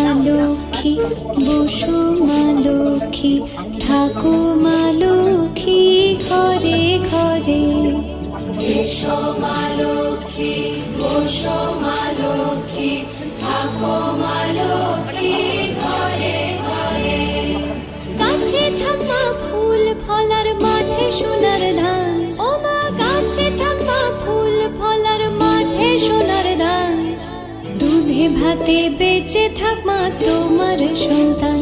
মা লক্ষ্মী, বসো মা লক্ষ্মী, থাকো মা লক্ষ্মী ঘরে ঘরে। এসো মা লক্ষ্মী, বসো মা লক্ষ্মী, থাকো মা লক্ষ্মী ঘরে ঘরে। গাছে থাকা ফুল ফলার মাঠে সোনার ধান, ও মা গাছে থাকা ফুল ফলার মাঠে সোনার ধান। দুধে ভাতে বেঁচে থাক মা তোমার সন্তান।